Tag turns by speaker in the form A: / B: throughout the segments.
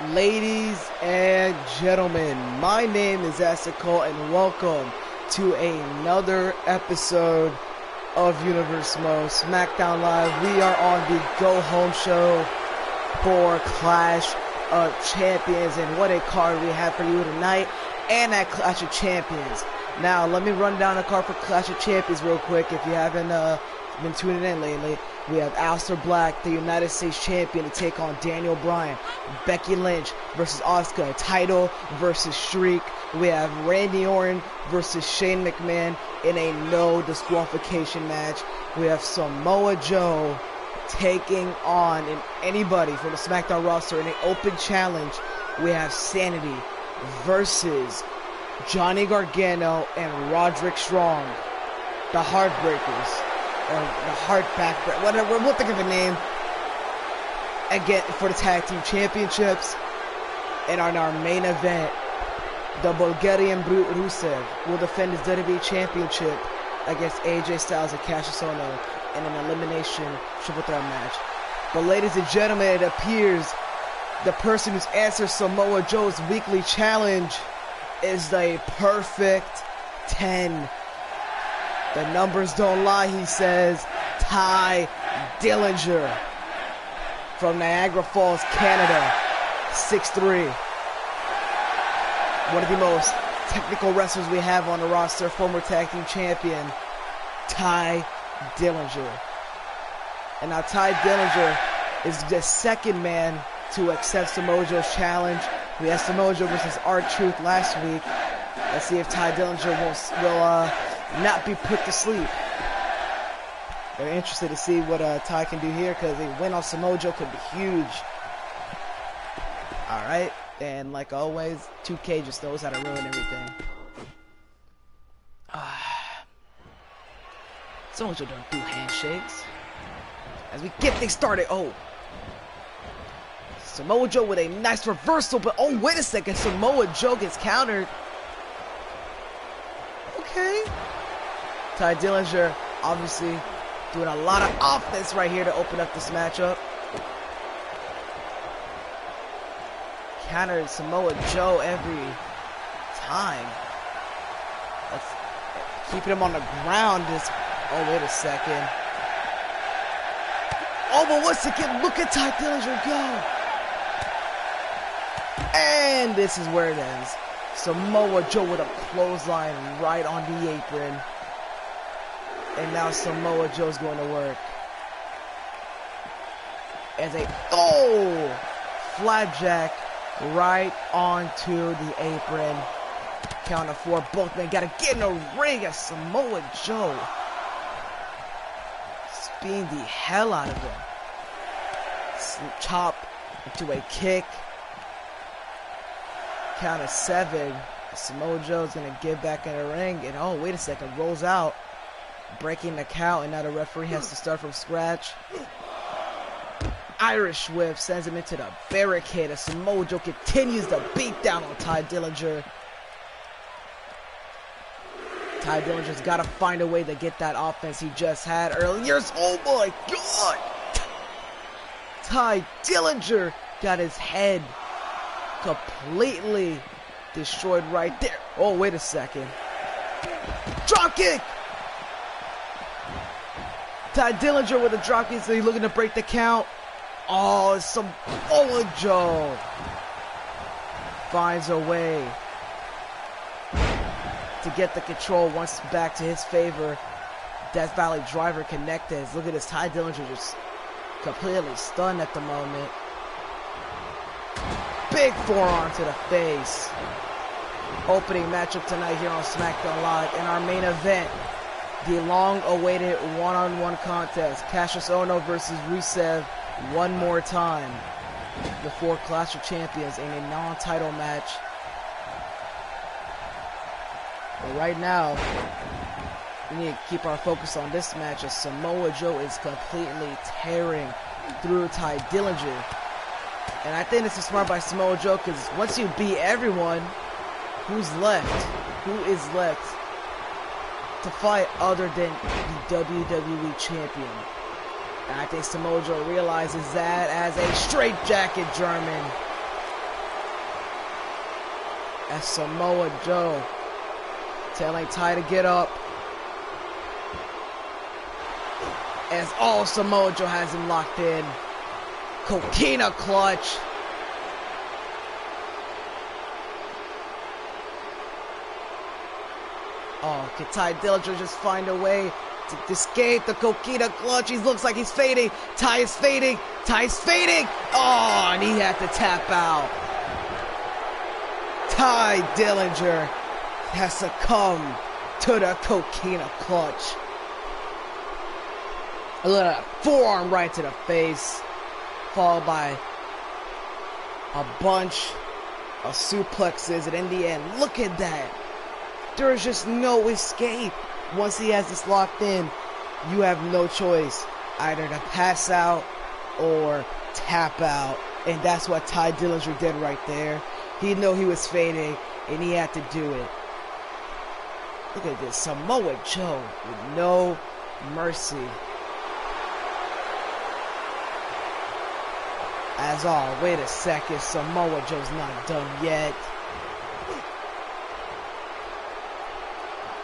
A: Ladies and gentlemen, my name is Asiko and welcome to another episode of Universe Mo SmackDown Live. We are on the Go Home show for Clash of Champions, and what a card we have for you tonight and at Clash of Champions. Now, let me run down the card for Clash of Champions real quick if you haven't been tuning in lately. We have Aleister Black, the United States Champion, to take on Daniel Bryan. Becky Lynch versus Asuka, title versus Shriek. We have Randy Orton versus Shane McMahon in a no disqualification match. We have Samoa Joe taking on anybody from the SmackDown roster in an open challenge. We have Sanity versus Johnny Gargano and Roderick Strong, the Heartbreakers. Or the Heartback, whatever, we'll think of a name. Again, for the Tag Team Championships. And on our main event, the Bulgarian Brute Rusev will defend his WWE Championship against AJ Styles and Cassius Ohno in an elimination triple threat match. But ladies and gentlemen, it appears the person who's answered Samoa Joe's weekly challenge is the perfect 10. The numbers don't lie, he says. Ty Dillinger from Niagara Falls, Canada, 6'3". One of the most technical wrestlers we have on the roster, former tag team champion, Ty Dillinger. And now Ty Dillinger is the second man to accept Samoa Joe's challenge. We had Samoa Joe versus R-Truth last week. Let's see if Ty Dillinger will not be put to sleep. Very interested to see what Ty can do here, because a win on Samoa Joe could be huge. Alright, and like always, 2K just knows how to ruin everything. Samoa Joe don't do handshakes. As we get things started, Samoa Joe with a nice reversal, but wait a second, Samoa Joe gets countered. Okay. Ty Dillinger obviously doing a lot of offense right here to open up this matchup. Countered Samoa Joe every time. Keeping him on the ground. Wait a second. But once again, look at Ty Dillinger go. And this is where it ends. Samoa Joe with a clothesline right on the apron. And now Samoa Joe's going to work. As flapjack right onto the apron. Count of 4. Both men got to get in the ring as Samoa Joe speeding the hell out of him. Chop into a kick. Count of 7. Samoa Joe's going to get back in the ring. And wait a second. Rolls out. Breaking the count. And now the referee has to start from scratch. Irish whip sends him into the barricade as Samoa Joe continues the beatdown on Ty Dillinger. Ty Dillinger's got to find a way to get that offense he just had earlier. Oh my God! Ty Dillinger got his head completely destroyed right there. Wait a second. Drop kick! Ty Dillinger with a drop kick, so he's looking to break the count. Samoa Joe finds a way to get the control once back to his favor. Death Valley driver connected. Look at this, Ty Dillinger just completely stunned at the moment. Big forearm to the face. Opening matchup tonight here on SmackDown Live. In our main event, the long-awaited one-on-one contest. Cassius Ohno versus Rusev one more time before Clash of Champions in a non-title match. But right now, we need to keep our focus on this match as Samoa Joe is completely tearing through Ty Dillinger. And I think this is smart by Samoa Joe, because once you beat everyone, who's left? Who is left to fight other than the WWE Champion? And I think Samoa Joe realizes that as a straitjacket German as Samoa Joe telling Ty to get up. As Samoa Joe has him locked in. Coquina clutch. Oh, can Ty Dillinger just find a way to escape the Coquina clutch? He looks like he's fading. Ty is fading. Ty's fading. Oh, and he had to tap out. Ty Dillinger has succumbed to the Coquina clutch. A little forearm right to the face, followed by a bunch of suplexes, and in the end, look at that. There's just no escape. Once he has this locked in, you have no choice, either to pass out or tap out, and that's what Ty Dillinger did right there. He knew he was fading, and he had to do it. Look at this, Samoa Joe with no mercy. Wait a second, Samoa Joe's not done yet.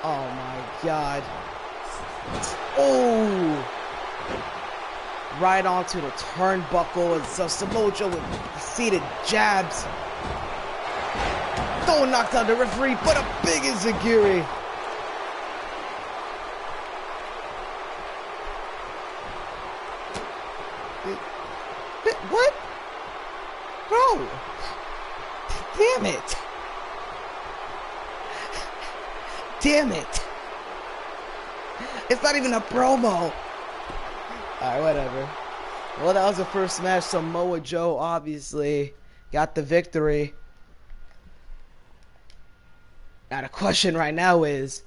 A: Oh my God. Oh! Right onto the turnbuckle, and so Samoa Joe with seated jabs. Don't knock down the referee, but a big enziguri. What? Bro! Damn it! Damn it! It's not even a promo! Alright, whatever. Well, that was the first match. Samoa Joe obviously got the victory. Now the question right now is,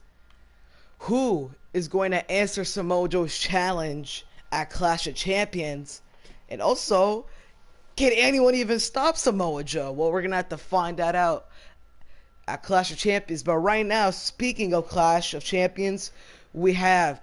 A: who is going to answer Samoa Joe's challenge at Clash of Champions? And also, can anyone even stop Samoa Joe? Well, we're going to have to find that out at Clash of Champions. But right now, speaking of Clash of Champions, we have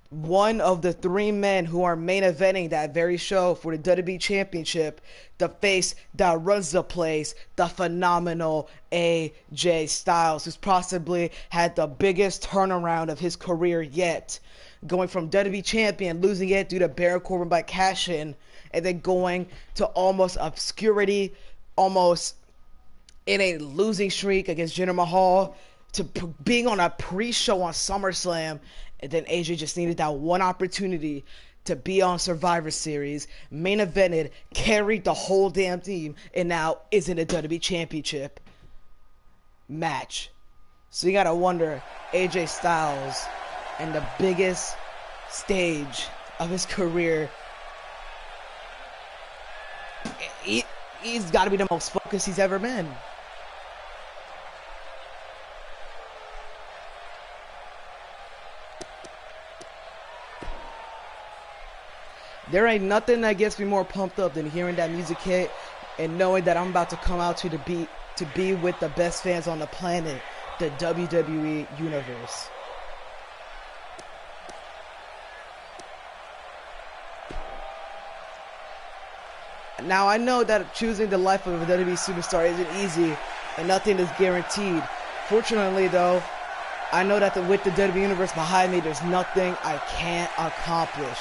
A: one of the three men who are main eventing that very show for the WWE Championship, the face that runs the place, the phenomenal AJ Styles, who's possibly had the biggest turnaround of his career yet. Going from WWE Champion, losing it due to Baron Corbin by cash-in, and then going to almost obscurity, almost in a losing streak against Jinder Mahal, to being on a pre-show on SummerSlam, and then AJ just needed that one opportunity to be on Survivor Series, main evented, carried the whole damn team, and now is in a WWE Championship match. So you gotta wonder, AJ Styles, and the biggest stage of his career, he's got to be the most focused he's ever been. There ain't nothing that gets me more pumped up than hearing that music hit and knowing that I'm about to come out to be with the best fans on the planet, the WWE Universe. Now, I know that choosing the life of a WWE superstar isn't easy, and nothing is guaranteed. Fortunately, though, I know that with the WWE Universe behind me, there's nothing I can't accomplish.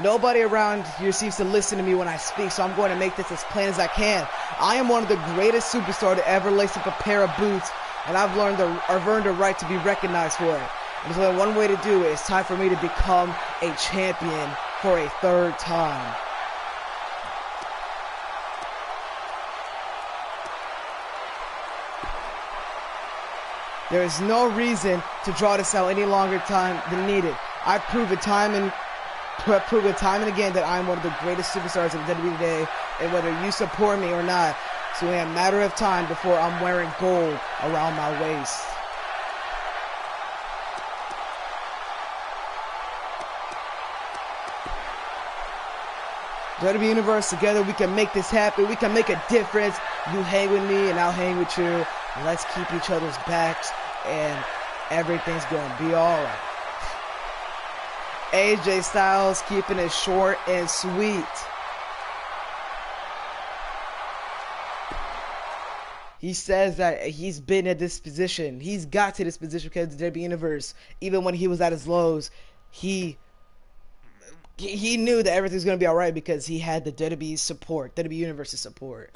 A: Nobody around here seems to listen to me when I speak, so I'm going to make this as plain as I can. I am one of the greatest superstars to ever lace up a pair of boots, and I've earned the right to be recognized for it. There's only one way to do it. It's time for me to become a champion for a third time. There is no reason to draw this out any longer time than needed. I've proven time and again that I'm one of the greatest superstars in WWE today, and whether you support me or not, it's only a matter of time before I'm wearing gold around my waist. WWE Universe, together we can make this happen. We can make a difference. You hang with me and I'll hang with you. Let's keep each other's backs and everything's going to be alright. AJ Styles keeping it short and sweet. He says that he's been at this position. He's got to this position because of the WWE Universe. Even when he was at his lows, he knew that everything's going to be alright because he had the WWE support, WWE Universe's support.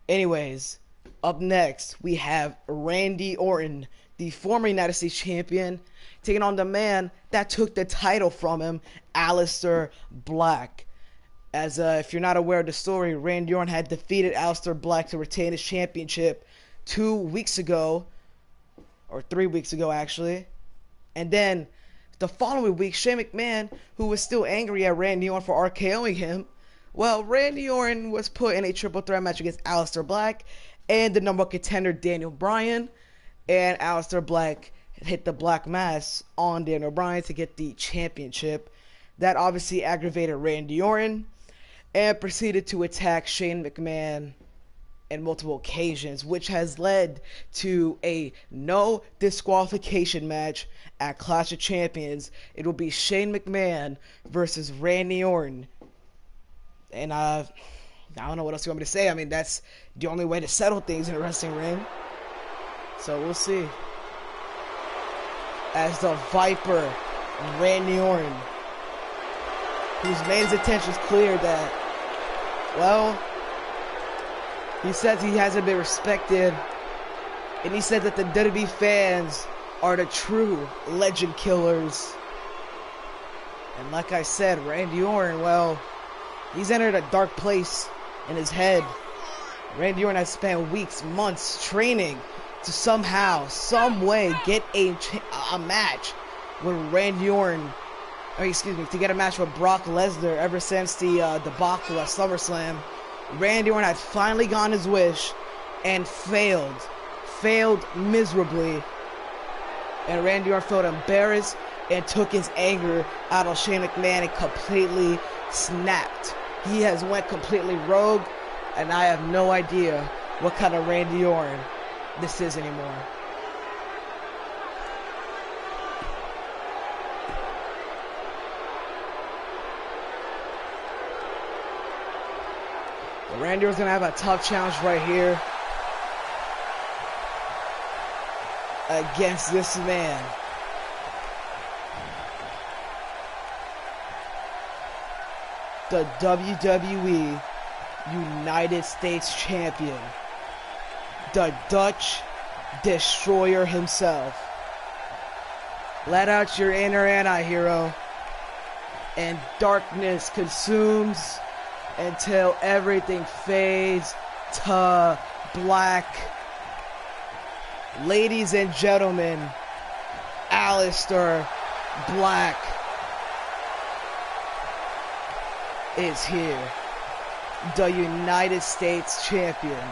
A: Anyways, up next, we have Randy Orton, the former United States Champion, taking on the man that took the title from him, Aleister Black. As if you're not aware of the story, Randy Orton had defeated Aleister Black to retain his championship 2 weeks ago, or 3 weeks ago actually. And then the following week, Shane McMahon, who was still angry at Randy Orton for RKOing him, well, Randy Orton was put in a triple threat match against Aleister Black and the number one contender Daniel Bryan, and Aleister Black hit the Black Mass on Daniel Bryan to get the championship. That obviously aggravated Randy Orton and proceeded to attack Shane McMahon on multiple occasions, which has led to a no disqualification match at Clash of Champions. It will be Shane McMahon versus Randy Orton. And I don't know what else you want me to say. I mean, that's the only way to settle things in a wrestling ring. So we'll see. As the Viper, Randy Orton, whose made his intentions clear that, well, he says he hasn't been respected, and he said that the WWE fans are the true legend killers. And like I said, Randy Orton, well, he's entered a dark place in his head. Randy Orton has spent weeks, months training to somehow, some way get a match with Randy Orton. To get a match with Brock Lesnar ever since the debacle at SummerSlam. Randy Orton had finally gotten his wish and failed miserably. And Randy Orton felt embarrassed and took his anger out on Shane McMahon and completely snapped. He has went completely rogue, and I have no idea what kind of Randy Orton this is anymore. Randy Orton's gonna have a tough challenge right here against this man. The WWE United States Champion. The Dutch Destroyer himself. Let out your inner anti-hero, and darkness consumes until everything fades to black. Ladies and gentlemen, Aleister Black is here. The United States Champion.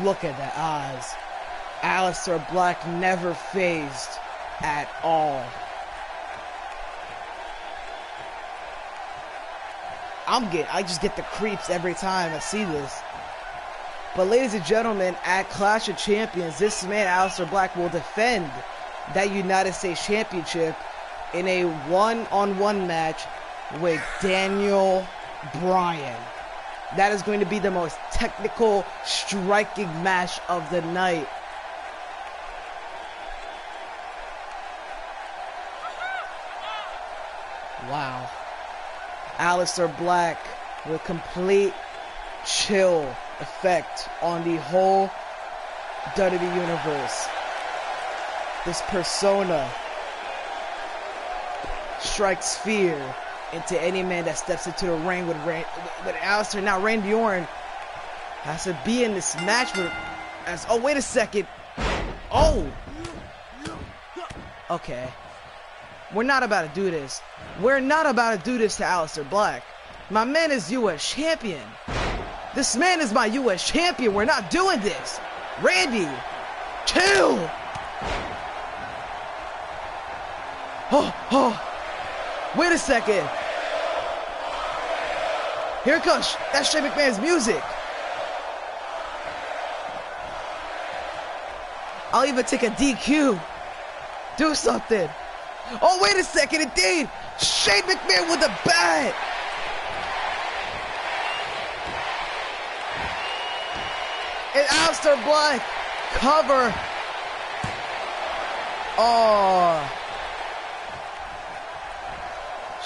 A: Look at the eyes. Aleister Black never phased at all. I just get the creeps every time I see this. But ladies and gentlemen, at Clash of Champions, this man, Aleister Black, will defend that United States Championship in a one-on-one match with Daniel Bryan. That is going to be the most technical, striking match of the night. Wow. Aleister Black with complete chill effect on the whole WWE Universe. This persona strikes fear into any man that steps into the ring with Aleister. Now Randy Orton has to be in this match with oh, wait a second. Oh! Okay. We're not about to do this. We're not about to do this to Aleister Black. My man is U.S. champion. This man is my U.S. champion. We're not doing this. Randy, chill. Wait a second. Here it comes. That's Shane McMahon's music. I'll even take a DQ. Do something. Oh, wait a second. Indeed. Shane McMahon with a bat. And Aleister Black cover. Oh.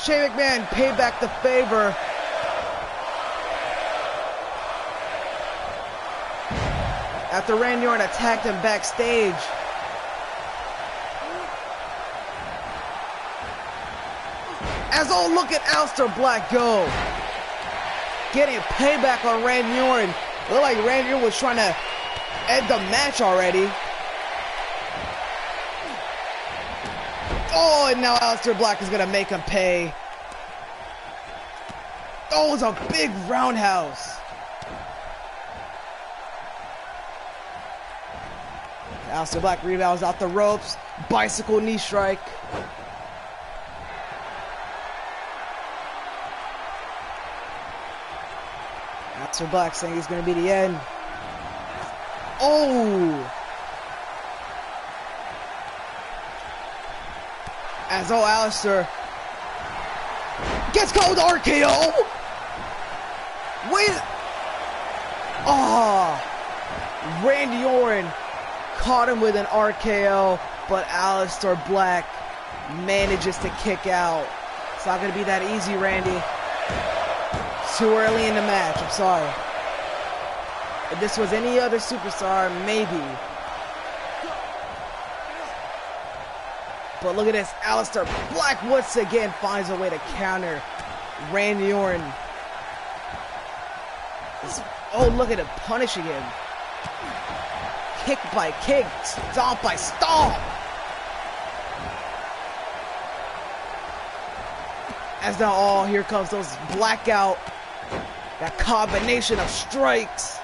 A: Shane McMahon paid back the favor. After Randy Orton attacked him backstage. As oh, look at Aleister Black go. Getting payback on Randy Orton. It looked like Randy Orton was trying to end the match already. Oh, and now Aleister Black is going to make him pay. Oh, it's a big roundhouse. Aleister Black rebounds out the ropes. Bicycle knee strike. Aleister Black saying it's going to be the end. Oh! As oh, Aleister gets called RKO. Wait. Oh. Randy Orton caught him with an RKO, but Aleister Black manages to kick out. It's not going to be that easy, Randy. It's too early in the match. I'm sorry. If this was any other superstar, maybe. But look at this. Aleister Black once again finds a way to counter Randy Orton. Oh, look at him punishing him. Kick by kick, stomp by stomp. As now, oh, here comes those blackout. That combination of strikes.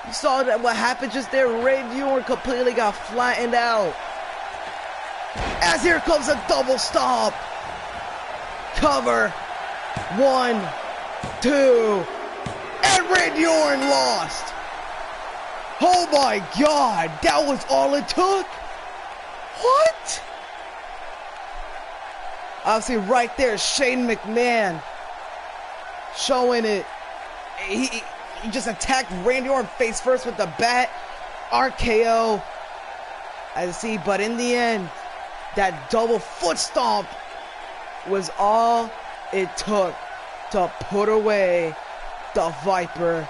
A: You saw that what happened just there. Randy Orton completely got flattened out. As here comes a double stomp. Cover. 1, 2. And Randy Orton lost. Oh my God. That was all it took? What? Obviously right there, Shane McMahon showing it. He just attacked Randy Orton face first with the bat. RKO. As you see, but in the end, that double foot stomp was all it took to put away the Viper.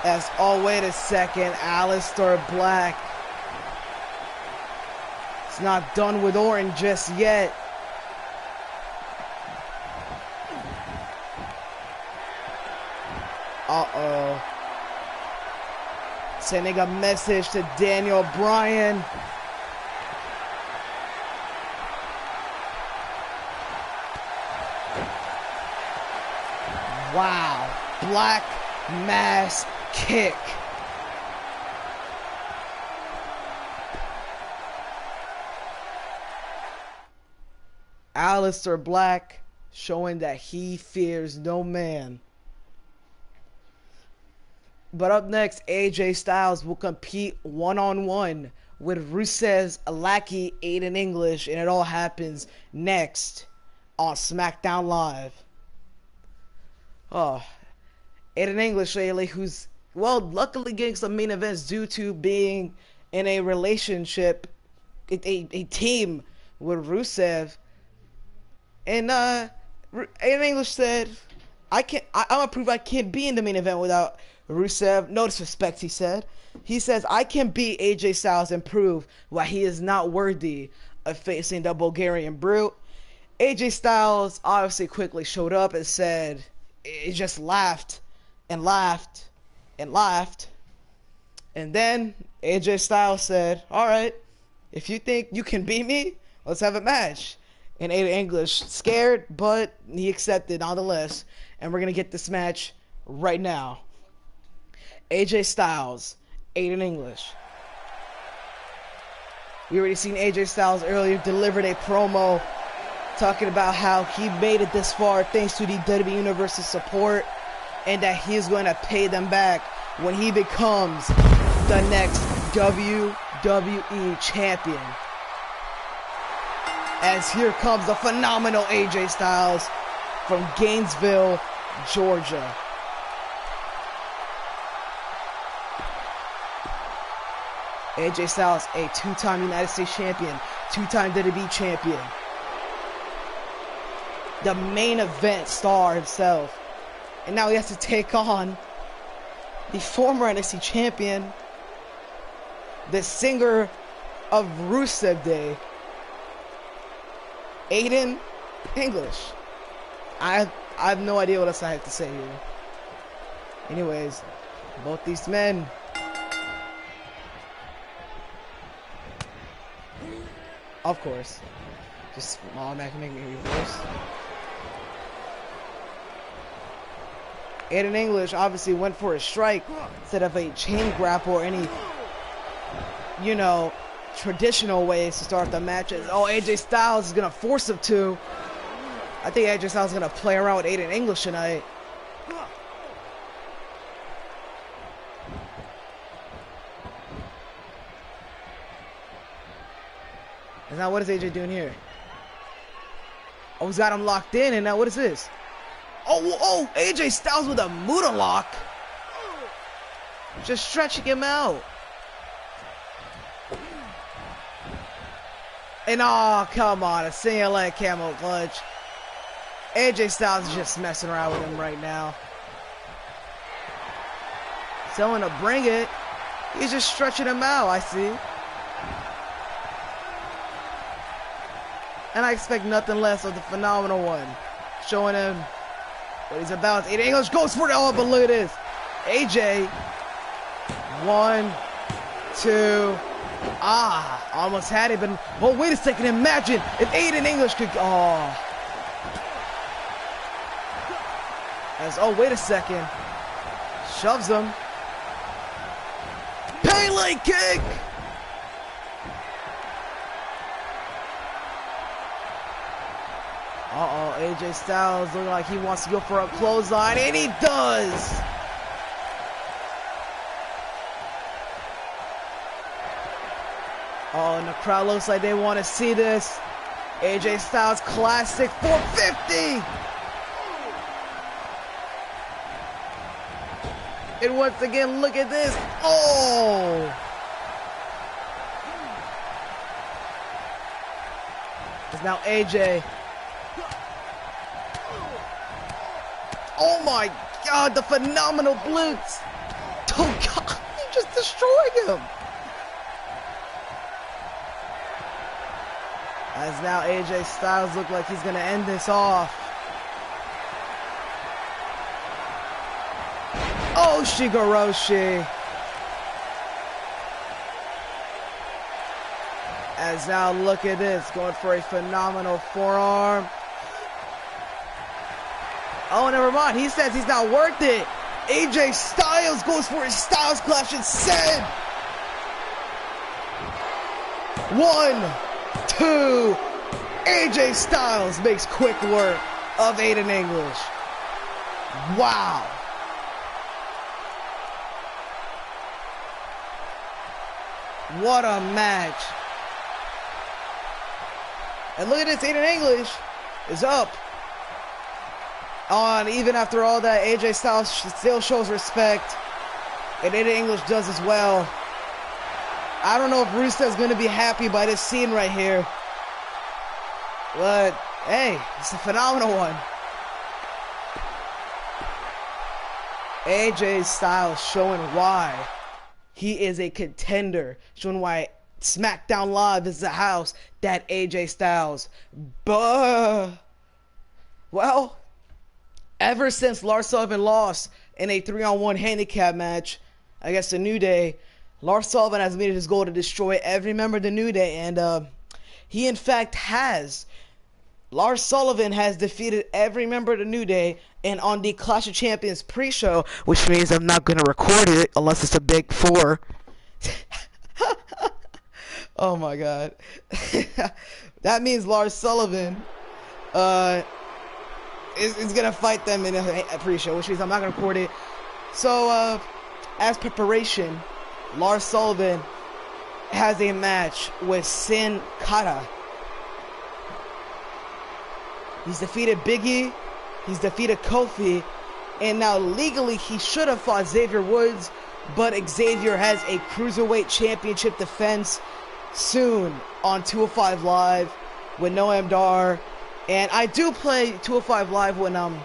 A: As, oh, wait a second, Aleister Black. It's not done with Orton just yet. Uh-oh. Sending a message to Daniel Bryan. Wow. Black mass kick. Aleister Black showing that he fears no man. But up next, AJ Styles will compete one-on-one with Rusev's lackey, Aiden English, and it all happens next on SmackDown Live. Oh, Aiden English lately, who's, well, luckily getting some main events due to being in a relationship, a team with Rusev. And Aiden English said, I'm gonna prove I can't be in the main event without Rusev. No disrespect, he said. He says, I can beat AJ Styles and prove why he is not worthy of facing the Bulgarian Brute. AJ Styles obviously quickly showed up and said, he just laughed and laughed and laughed. And then AJ Styles said, alright, if you think you can beat me, let's have a match. And Aiden English scared, but he accepted nonetheless. And we're going to get this match right now. AJ Styles, Aiden English. We already seen AJ Styles earlier delivered a promo talking about how he made it this far thanks to the WWE Universe's support. and that he's going to pay them back when he becomes the next WWE champion. As here comes the phenomenal AJ Styles from Gainesville, Georgia. AJ Styles, a two-time United States champion, two-time WWE champion. The main event star himself. And now he has to take on the former NXT champion, the singer of Rusev Day, Aiden English. I have no idea what else I have to say here. Anyways, both these men. Of course. Just automatically make me reverse. Aiden English obviously went for a strike instead of a chain grapple or any, you know, traditional ways to start the matches. Oh, AJ Styles is going to force him to. I think AJ Styles is going to play around with Aiden English tonight. And now what is AJ doing here? Oh, he's got him locked in, and now what is this? Oh, AJ Styles with a Muda lock. Just stretching him out. And oh, come on, a single leg camel clutch. AJ Styles is just messing around with him right now. Telling him to bring it. He's just stretching him out, I see. And I expect nothing less of the phenomenal one. Showing him what he's about. Aiden English goes for it. Oh, but look at this. AJ. 1, 2. Almost had it, but oh, wait a second. Imagine if Aiden English could. Oh, wait a second. Shoves him. Pele kick. AJ Styles looking like he wants to go for a clothesline, and he does! Oh, and the crowd looks like they want to see this. AJ Styles classic 450! And once again, look at this. Oh! It's now AJ. Oh my God, the phenomenal blitz. Oh God, he just destroyed him. As now AJ Styles look like he's gonna end this off. Oh, Shigoroshi. As now look at this, going for a phenomenal forearm. Oh, never mind. He says he's not worth it. AJ Styles goes for his Styles Clash instead. 1, 2. AJ Styles makes quick work of Aiden English. Wow. What a match. And look at this. Aiden English is up. And even after all that, AJ Styles still shows respect. And Aiden English does as well. I don't know if Rusev is going to be happy by this scene right here. But, hey, it's a phenomenal one. AJ Styles showing why he is a contender. Showing why SmackDown Live is the house that AJ Styles. Well, ever since Lars Sullivan lost in a 3-on-1 handicap match against the New Day, Lars Sullivan has made it his goal to destroy every member of the New Day, and he in fact has. Lars Sullivan has defeated every member of the New Day, and on the Clash of Champions pre-show, which means I'm not going to record it unless it's a big 4. Oh my God. That means Lars Sullivan is gonna fight them in a pre-show, which means I'm not gonna record it. So, as preparation, Lars Sullivan has a match with Sin Cara. He's defeated Biggie, he's defeated Kofi, and now legally he should have fought Xavier Woods, but Xavier has a Cruiserweight Championship defense soon on 205 Live with Noam Dar. And I do play 205 Live when I'm,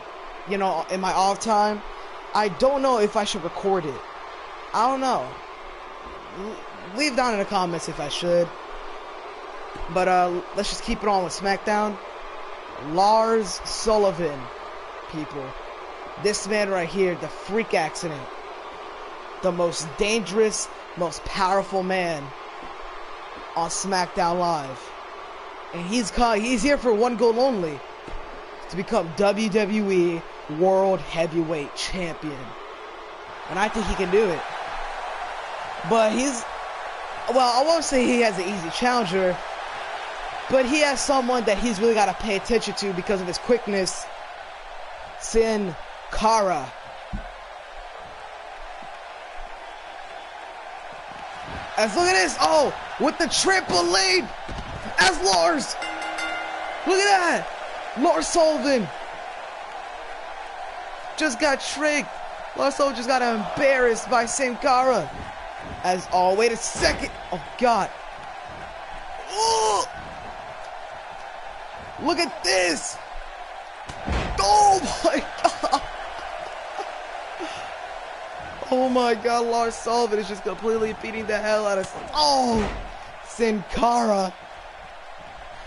A: you know, in my off time. I don't know if I should record it. I don't know. Leave down in the comments if I should. But let's just keep it on with SmackDown. Lars Sullivan, people. This man right here, the freak accident. The most dangerous, most powerful man on SmackDown Live. And he's here for one goal only. To become WWE World Heavyweight Champion. And I think he can do it. But well, I won't say he has an easy challenger. But he has someone that he's really got to pay attention to because of his quickness. Sin Cara. As look at this. Oh, with the trampoline. As Lars. Look at that. Lars Sullivan. Just got tricked. Lars Sullivan just got embarrassed by Sin Cara. As, oh, wait a second. Oh, God. Oh. Look at this. Oh, my God. Oh, my God. Lars Sullivan is just completely beating the hell out of... Oh, Sin Cara.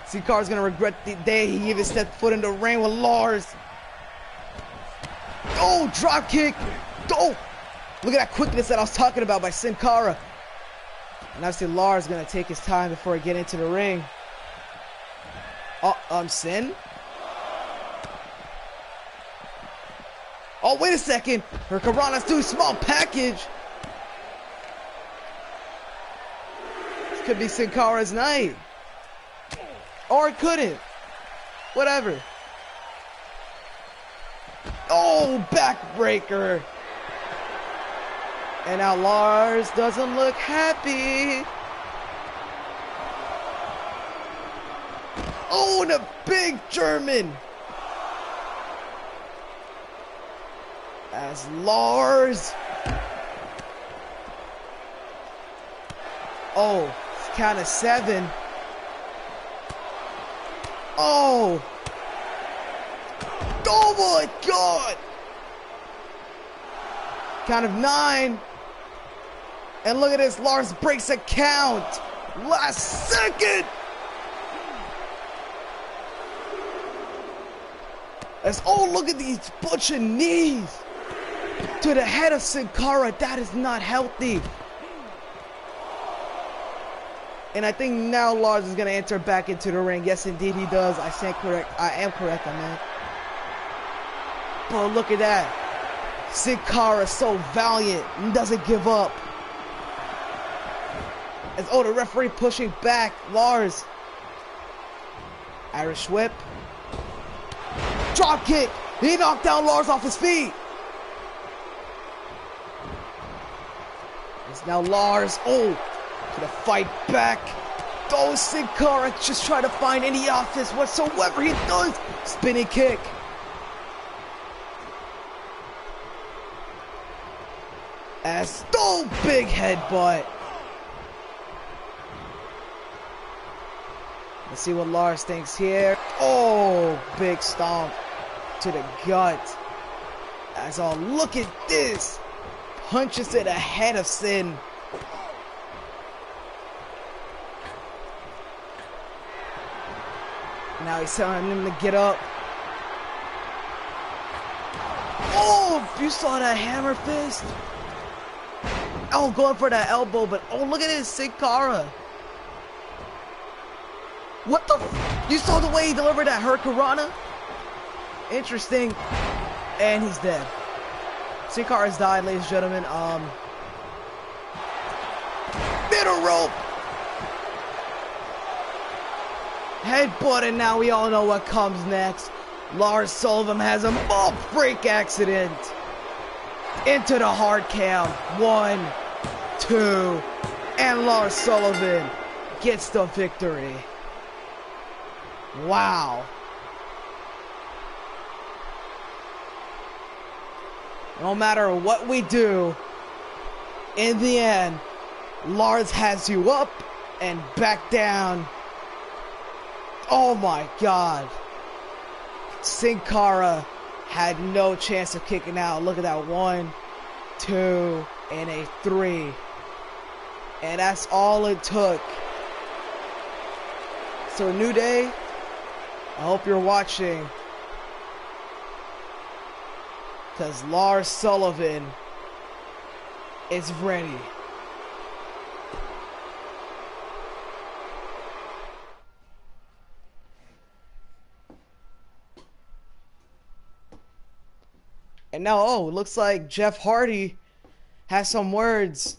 A: Sin Cara's going to regret the day he even stepped foot in the ring with Lars. Oh, drop kick. Oh, look at that quickness that I was talking about by Sin Cara. And obviously Lars is going to take his time before he get into the ring. Oh, Sin? Oh, wait a second. Hurricanrana's doing small package. This could be Sin Cara's night. Or it couldn't. Whatever. Oh, backbreaker. And now Lars doesn't look happy. Oh, and a big German. As Lars. Oh, it's count of 7. Oh. Oh my God. Count of 9. And look at this. Lars breaks a count. Last second. As, oh, look at these bunch of knees to the head of Sin Cara. That is not healthy. And I think now Lars is going to enter back into the ring. Yes, indeed he does. I stand correct. I am correct on that. Bro, look at that. Sin Cara is so valiant and doesn't give up. As, oh, the referee pushing back. Lars. Irish whip. Drop kick. He knocked down Lars off his feet. It's now Lars. Oh, gonna fight back. Oh, Sin Cara just trying to find any offense whatsoever. He does. Spinning kick. As, oh, big headbutt. Let's see what Lars thinks here. Oh, big stomp to the gut. As, oh, look at this. Punches to the head of Sin. Now he's telling him to get up. Oh, you saw that hammer fist. Oh, going for that elbow, but oh, look at this, Sin Cara. What the you saw the way he delivered that Hurricanrana? Interesting. And he's dead. Sin Cara's died, ladies and gentlemen. Middle rope. Headbutt, and now we all know what comes next. Lars Sullivan has a freak accident. Into the hard count. 1, 2, and Lars Sullivan gets the victory. Wow. No matter what we do, in the end, Lars has you up and back down. Oh my God. Sin Cara had no chance of kicking out. Look at that. 1, 2, and a 3. And that's all it took. So New Day, I hope you're watching. Because Lars Sullivan is ready. And now, oh, it looks like Jeff Hardy has some words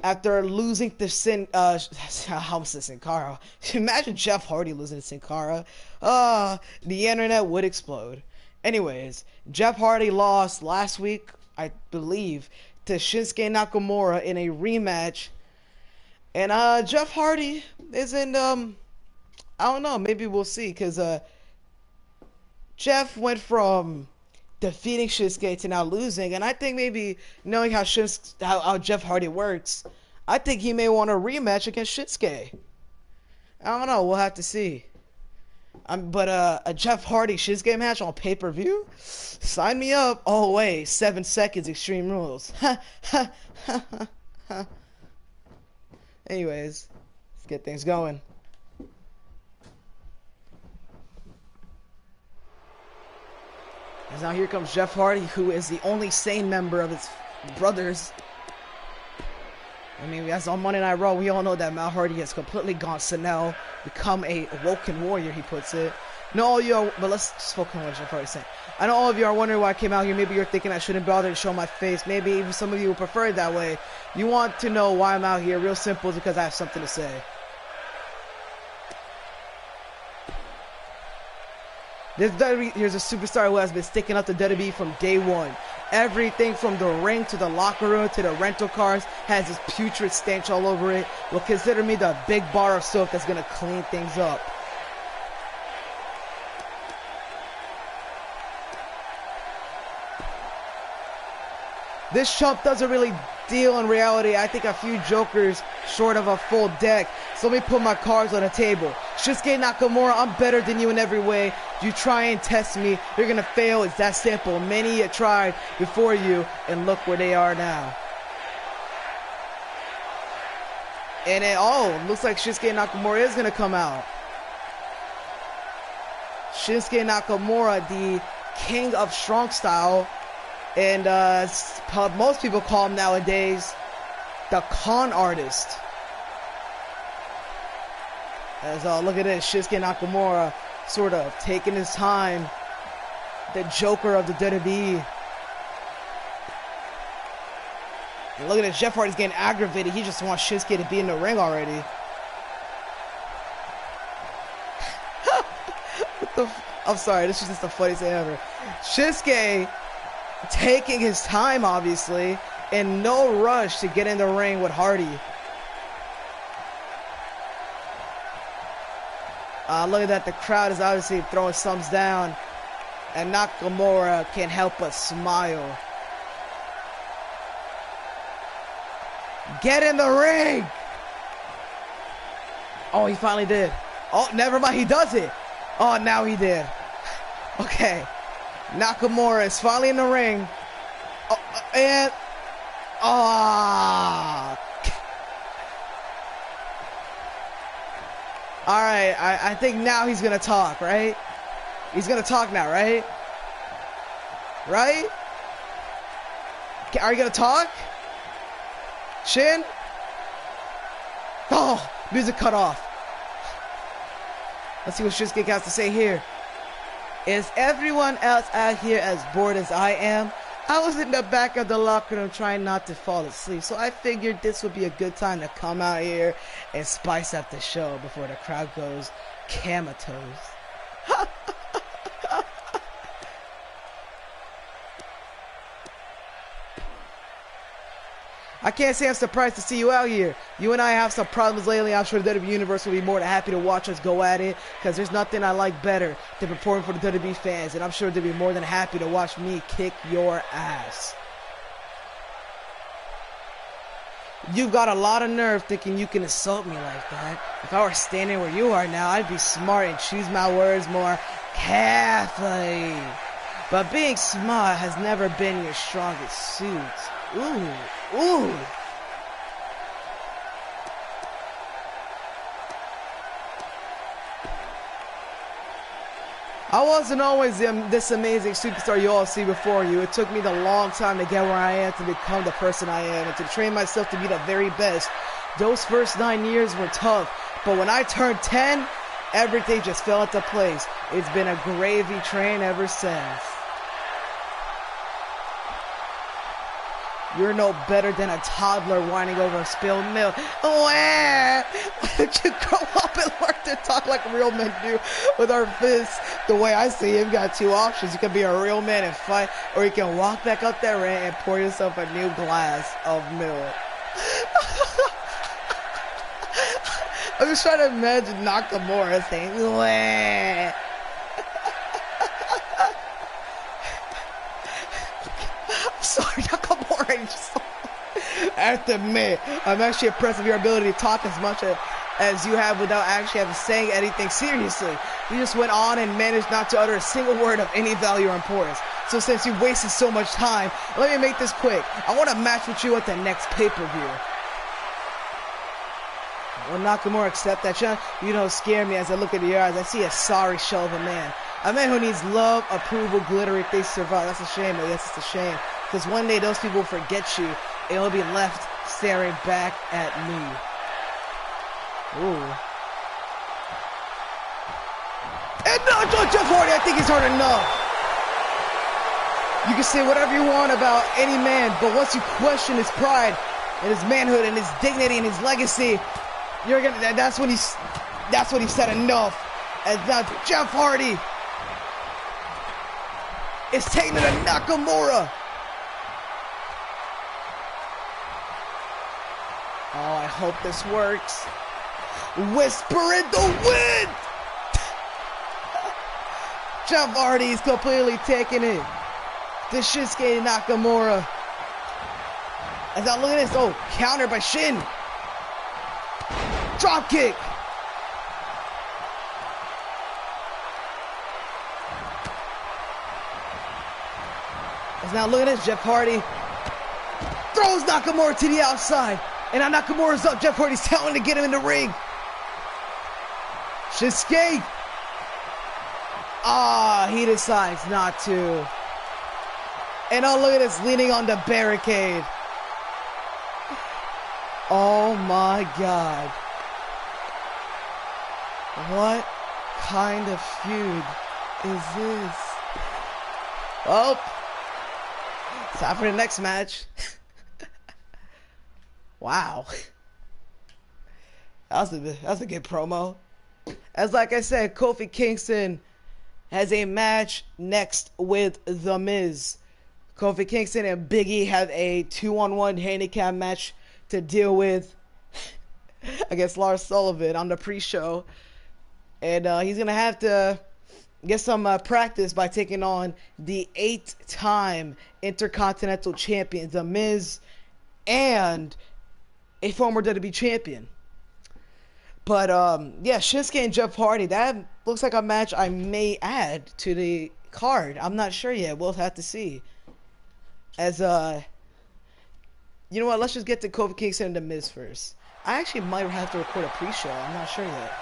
A: after losing to Sin Cara. Imagine Jeff Hardy losing to Sin Cara. The internet would explode. Anyways, Jeff Hardy lost last week, I believe, to Shinsuke Nakamura in a rematch. And Jeff Hardy isn't I don't know, maybe we'll see, because Jeff went from defeating Shinsuke to now losing, and I think maybe knowing how Jeff Hardy works, I think he may want a rematch against Shinsuke. I don't know, we'll have to see. But a Jeff Hardy Shinsuke match on pay-per-view? Sign me up. Oh wait, 7 seconds Extreme Rules. Anyways, let's get things going. As now here comes Jeff Hardy, who is the only sane member of his brothers. I mean, as on Monday Night Raw, we all know that Matt Hardy has completely gone senile, become a awoken warrior, he puts it. No, all you are, but let's just focus on what Jeff Hardy said. I know all of you are wondering why I came out here. Maybe you're thinking I shouldn't bother to show my face. Maybe even some of you would prefer it that way. You want to know why I'm out here. Real simple, it's because I have something to say. Here's a superstar who has been sticking up to WWE from day one. Everything from the ring to the locker room to the rental cars has this putrid stench all over it. Will consider me the big bar of soap that's gonna clean things up. This chump doesn't really deal in reality. I think a few jokers short of a full deck. So let me put my cards on the table. Shinsuke Nakamura, I'm better than you in every way. You try and test me, you're gonna fail. It's that simple. Many have tried before you, and look where they are now. And it looks like Shinsuke Nakamura is gonna come out. Shinsuke Nakamura, the king of strong style. And most people call him nowadays the con artist. As look at this, Shinsuke Nakamura sort of taking his time, the Joker of the WWE. And look at this, Jeff Hardy's getting aggravated. He just wants Shinsuke to be in the ring already. I'm sorry, this is just the funniest thing ever. Shinsuke taking his time, obviously, and no rush to get in the ring with Hardy. Look at that, the crowd is obviously throwing thumbs down, and Nakamura can't help but smile. Get in the ring! Oh, he finally did. Oh, never mind, he does it. Oh, now he did. Okay. Nakamura is finally in the ring. Alright, I think now he's gonna talk, right? He's gonna talk now, right? Right? Are you gonna talk? Shin? Oh, music cut off. Let's see what Shinsuke has to say here. Is everyone else out here as bored as I am? I was in the back of the locker room trying not to fall asleep, so I figured this would be a good time to come out here and spice up the show before the crowd goes comatose. I can't say I'm surprised to see you out here. You and I have some problems lately. I'm sure the WWE Universe will be more than happy to watch us go at it, because there's nothing I like better than performing for the WWE fans, and I'm sure they'll be more than happy to watch me kick your ass. You've got a lot of nerve thinking you can insult me like that. If I were standing where you are now, I'd be smart and choose my words more carefully. But being smart has never been your strongest suit. Ooh. I wasn't always this amazing superstar you all see before you. It took me the long time to get where I am, to become the person I am, and to train myself to be the very best. Those first 9 years were tough, but when I turned 10, everything just fell into place. It's been a gravy train ever since. You're no better than a toddler whining over a spilled milk. Why don't you grow up and learn to talk like real men do with our fists? The way I see it, you've got two options. You can be a real man and fight, or you can walk back up that ramp and pour yourself a new glass of milk. I'm just trying to imagine Nakamura saying, wah. I'm sorry, Nakamura. I have to admit, I'm actually impressed with your ability to talk as much as you have without actually saying anything seriously. You just went on and managed not to utter a single word of any value or importance. So since you wasted so much time, let me make this quick. I want to match with you at the next pay-per-view. Will Nakamura accept that, Sean? You don't scare me as I look into your eyes. I see a sorry shell of a man. A man who needs love, approval, glitter if they survive. That's a shame, but yes, it's a shame. Because one day those people will forget you, and you'll be left staring back at me. Ooh. And no, Jeff Hardy, I think he's hard enough. You can say whatever you want about any man, but once you question his pride and his manhood and his dignity and his legacy, you're gonna. That's when he said enough. And now Jeff Hardy is taking it to Nakamura. Oh, I hope this works. Whisper in the wind. Jeff Hardy's completely taking it to Shinsuke Nakamura. As I look at this, oh, counter by Shin. Drop kick. As now look at this, Jeff Hardy throws Nakamura to the outside. And now Nakamura's up. Jeff Hardy's telling to get him in the ring. Shinsuke. He decides not to. And oh, look at this, leaning on the barricade. Oh my God. What kind of feud is this? Oh, it's time for the next match. Wow. That was a good promo. As like I said, Kofi Kingston has a match next with The Miz. Kofi Kingston and Big E have a 2-on-1 handicap match to deal with against Lars Sullivan on the pre-show. And he's going to have to get some practice by taking on the 8-time Intercontinental Champion, The Miz, and a former WWE champion. But, yeah, Shinsuke and Jeff Hardy, that looks like a match I may add to the card. I'm not sure yet. We'll have to see. As, you know what? Let's just get to Kofi Kingston and The Miz first. I actually might have to record a pre-show. I'm not sure yet.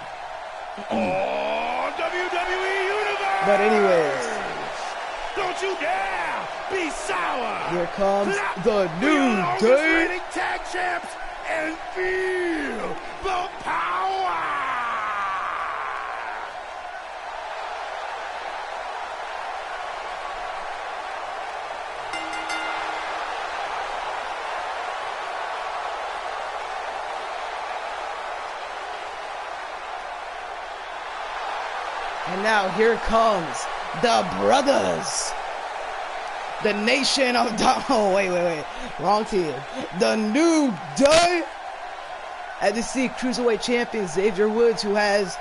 B: WWE Universe!
A: But anyways.
B: Don't you dare be sour!
A: Here comes the New Day
B: Tag Champs and feel the power!
A: And now here comes the brothers. the Nation of... Oh, wait. Wrong team. The New Day. As you see, Cruiserweight Champion Xavier Woods, who has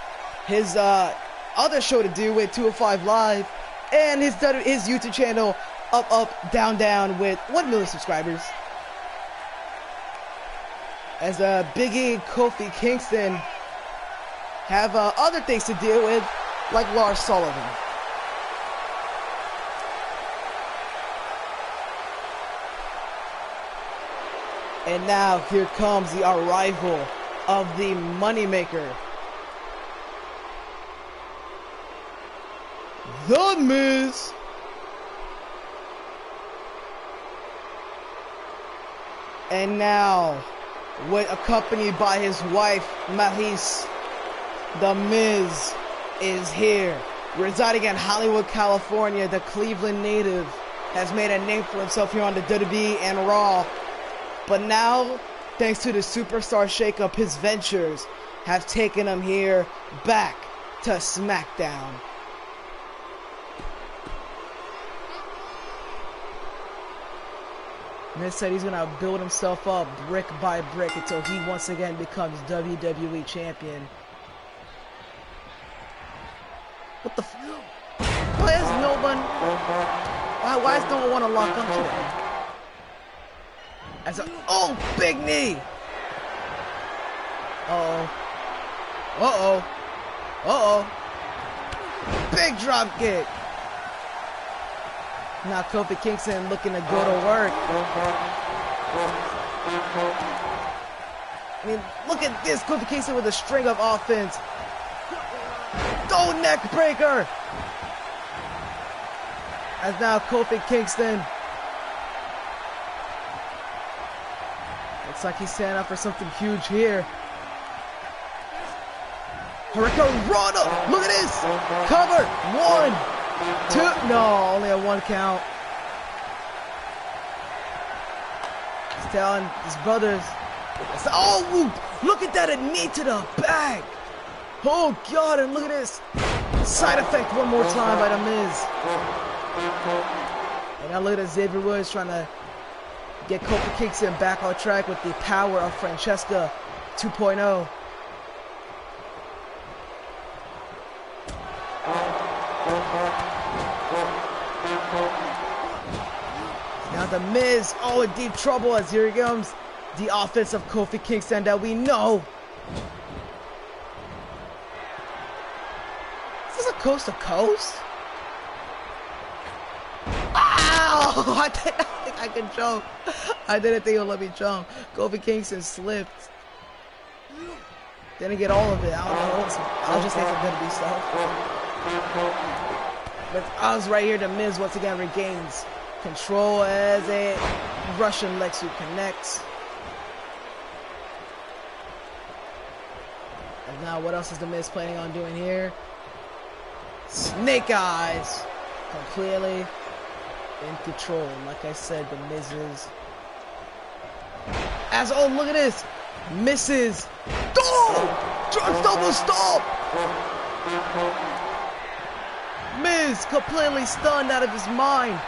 A: his other show to do with 205 Live, and his YouTube channel, Up, Down, with 1 million subscribers. As Big E and Kofi Kingston have other things to deal with, like Lars Sullivan. And now here comes the arrival of the Moneymaker, The Miz. And now, accompanied by his wife, Maryse, The Miz is here. Residing in Hollywood, California, the Cleveland native has made a name for himself here on the WWE and Raw. But now, thanks to the Superstar Shakeup, his ventures have taken him here back to SmackDown. Miz said he's going to build himself up brick by brick until he once again becomes WWE Champion. What the why is no one... Why does no one want to lock up today? As a... Oh, big knee! Uh-oh. Big drop kick. Now Kofi Kingston looking to go to work. I mean, look at this. Kofi Kingston with a string of offense. Oh, neck breaker. As now Kofi Kingston. Looks like he's setting up for something huge here. Hurricane Rana. Look at this. Cover. 1, 2. No, only a 1 count. He's telling his brothers. Oh, look at that. A knee to the back. Oh, God. And look at this. Side effect one more time by The Miz. And now look at Xavier Woods trying to get Kofi Kingston back on track with the power of Francesca 2.0. Now The Miz, in deep trouble as here he comes. The offense of Kofi Kingston that we know. Is this a coast to coast? Ow! I didn't think I could jump. I didn't think it would let me jump. Kofi Kingston slipped. Didn't get all of it. I don't know. I'll just say some good be stuff. But Oz right here, The Miz once again regains control as a Russian leg sweep connects. And now what else is The Miz planning on doing here? Snake Eyes. Completely in control. Like I said, The Miz is... look at this. Misses. Double stop. Miz completely stunned out of his mind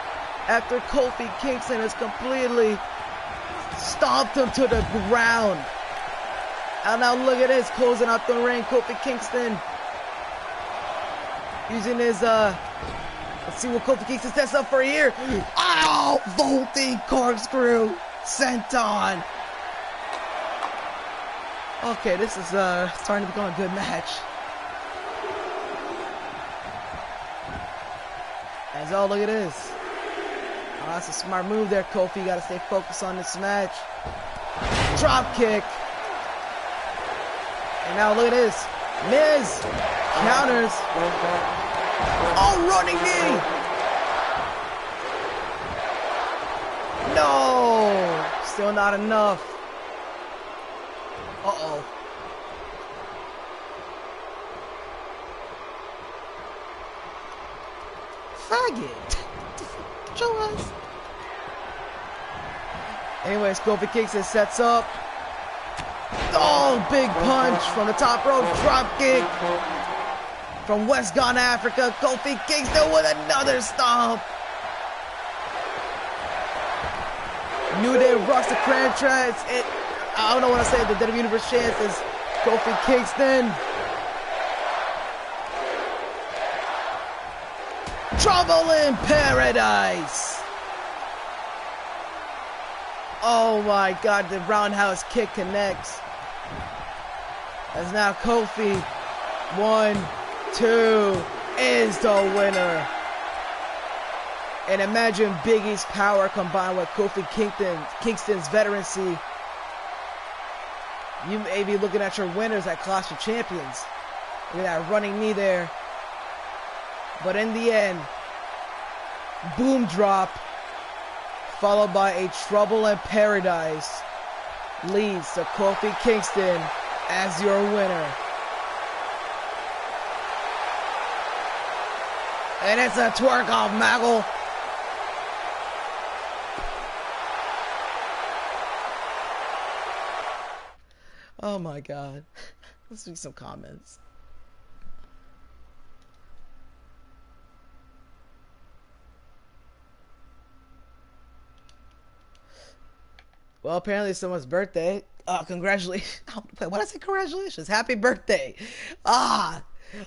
A: after Kofi Kingston has completely stomped him to the ground. And now look at this, closing out the ring. Kofi Kingston using his let's see what Kofi Kingston sets up for here. Ow! Vaulting corkscrew senton. Okay, this is starting to become a good match. Look at this. Oh, that's a smart move there, Kofi. You gotta stay focused on this match. Drop kick. And now look at this. Miz counters. Oh, running knee. No. Still not enough. Uh-oh. Faggot. Show us. Anyways, Kofi Kingston sets up. Oh, big punch from the top rope. Drop kick from West Ghana, Africa. Kofi Kingston with another stomp. New Day rocks the franchise. I don't know what I say. The WWE Universe Champs is Kofi Kingston. Trouble in Paradise. Oh my God, the roundhouse kick connects. As now Kofi, 1, 2, is the winner. And imagine Big E's power combined with Kofi Kingston's veterancy. You may be looking at your winners at Clash of Champions. Look at that running knee there. But in the end, boom drop, followed by a Trouble in Paradise, leads to Kofi Kingston as your winner. And it's a twerk off, Maggle. Oh my God. Let's read some comments. Well, apparently it's someone's birthday. Congratulations. Wait, what did I say? Congratulations. Happy birthday.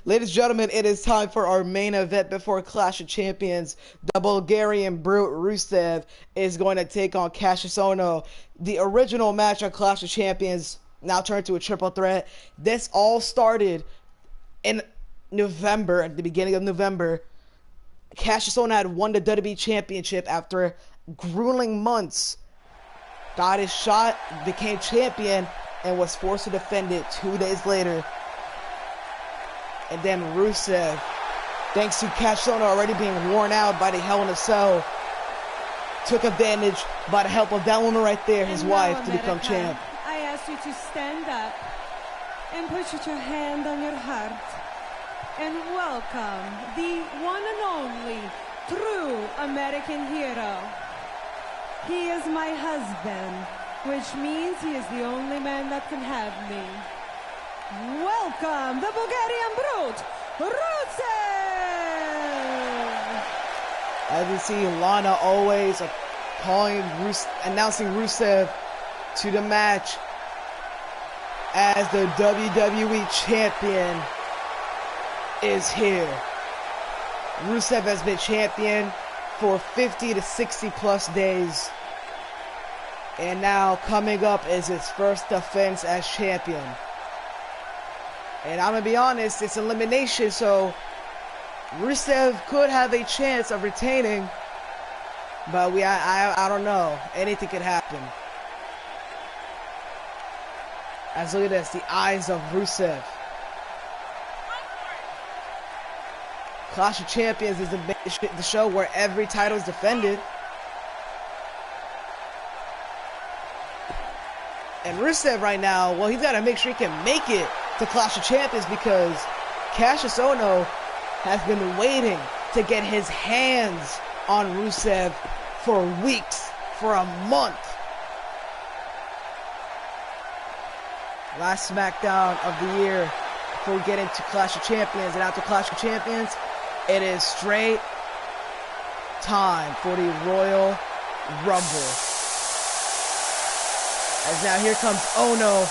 A: Ladies and gentlemen, it is time for our main event before Clash of Champions. The Bulgarian Brute Rusev is going to take on Cassius Ohno. The original match on Clash of Champions now turned to a triple threat. This all started in November, at the beginning of November. Cassius Ohno had won the WWE Championship after grueling months. Got his shot, became champion, and was forced to defend it 2 days later. And then Rusev, thanks to Cassius Ohno already being worn out by the Hell in a Cell, took advantage by the help of that woman right there, his wife, to become champ.
C: I ask you to stand up and put your hand on your heart and welcome the one and only true American hero. He is my husband, which means he is the only man that can have me. Welcome, the Bulgarian Brute, Rusev!
A: As you see, Lana always announcing Rusev to the match as the WWE Champion is here. Rusev has been champion for 50 to 60 plus days. And now coming up is his first defense as champion. And I'm going to be honest, it's elimination, so Rusev could have a chance of retaining. But I don't know. Anything could happen. As look at this, the eyes of Rusev. Clash of Champions is the show where every title is defended. And Rusev right now, well, he's got to make sure he can make it to Clash of Champions because Cassius Ohno has been waiting to get his hands on Rusev for weeks, for a month. Last SmackDown of the year before we get into Clash of Champions. And after Clash of Champions, it is straight time for the Royal Rumble. As now here comes Ohno,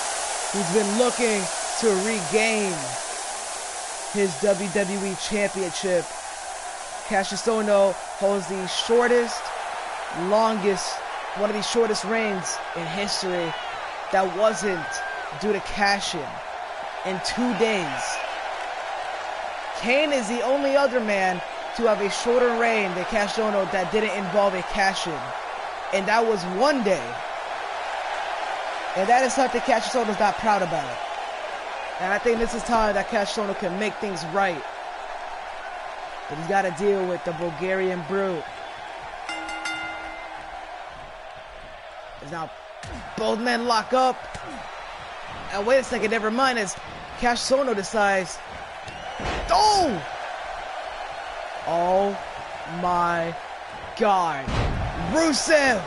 A: who's been looking to regain his WWE Championship. Cassius Ohno holds the one of the shortest reigns in history that wasn't due to cash-in in 2 days. Kane is the only other man to have a shorter reign than Cassius Ohno that didn't involve a cash-in. And that was 1 day. And that is something Cassius Ohno's not proud about. And I think this is time that Cassius Ohno can make things right. But he's got to deal with the Bulgarian Brute. As now both men lock up. And wait a second, never mind, as Cassius Ohno decides, oh! Oh my God. Rusev!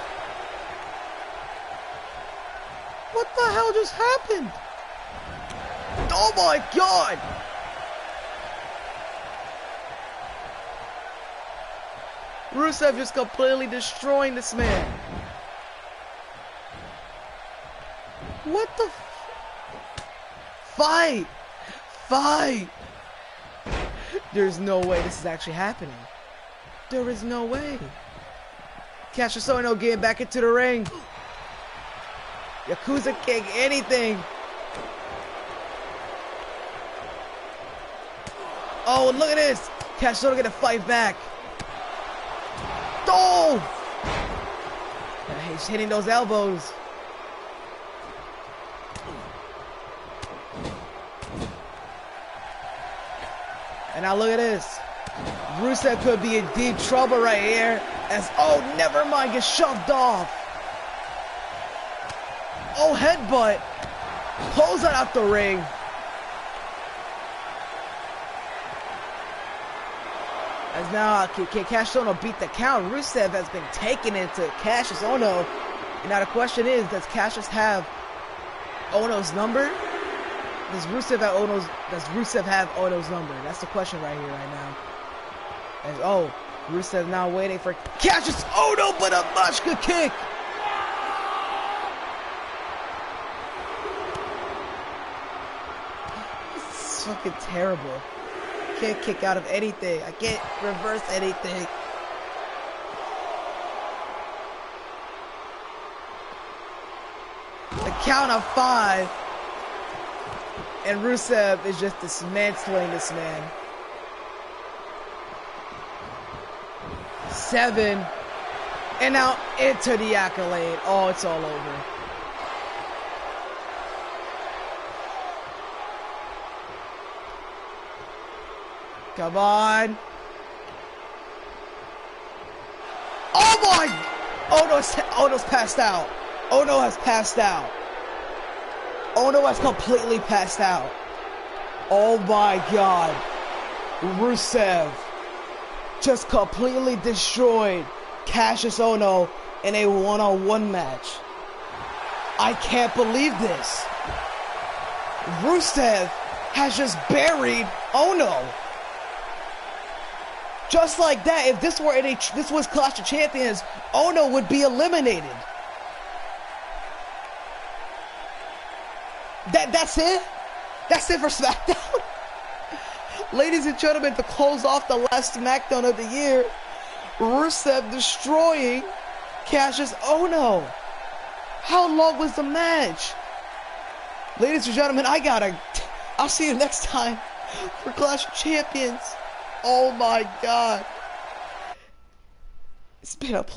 A: What the hell just happened? Oh my God! Rusev just completely destroying this man. What the fight? Fight! There's no way this is actually happening. There is no way. Cassius Ohno getting back into the ring. Yakuza kick, anything. Oh, look at this. Cassius Ohno gonna fight back. Oh! He's hitting those elbows. And now look at this. Rusev could be in deep trouble right here. As, oh, never mind, gets shoved off. Oh, headbutt. Pulls it out the ring. As now, can Cassius Ohno beat the count? Rusev has been taking it to Cassius Ohno. And now the question is, does Cassius have Ohno's number? Does Rusev have Ohno's number? That's the question right here, right now. As, oh, Rusev now waiting for Cassius Ohno, but a Machka kick. It's fucking terrible. Can't kick out of anything. I can't reverse anything. The count of 5. And Rusev is just dismantling this man. 7. And now into the accolade. Oh, it's all over. Come on. Oh my! Ohno's passed out. Ohno has passed out. Ohno has completely passed out. Oh my God. Rusev just completely destroyed Cassius Ohno in a one-on-one match. I can't believe this. Rusev has just buried Ohno. Just like that, if this was Clash of Champions, Ohno would be eliminated. That's it? That's it for SmackDown? Ladies and gentlemen, to close off the last SmackDown of the year, Rusev destroying Cassius Ohno. How long was the match? Ladies and gentlemen, I'll see you next time for Clash of Champions. Oh my God. It's been a pleasure.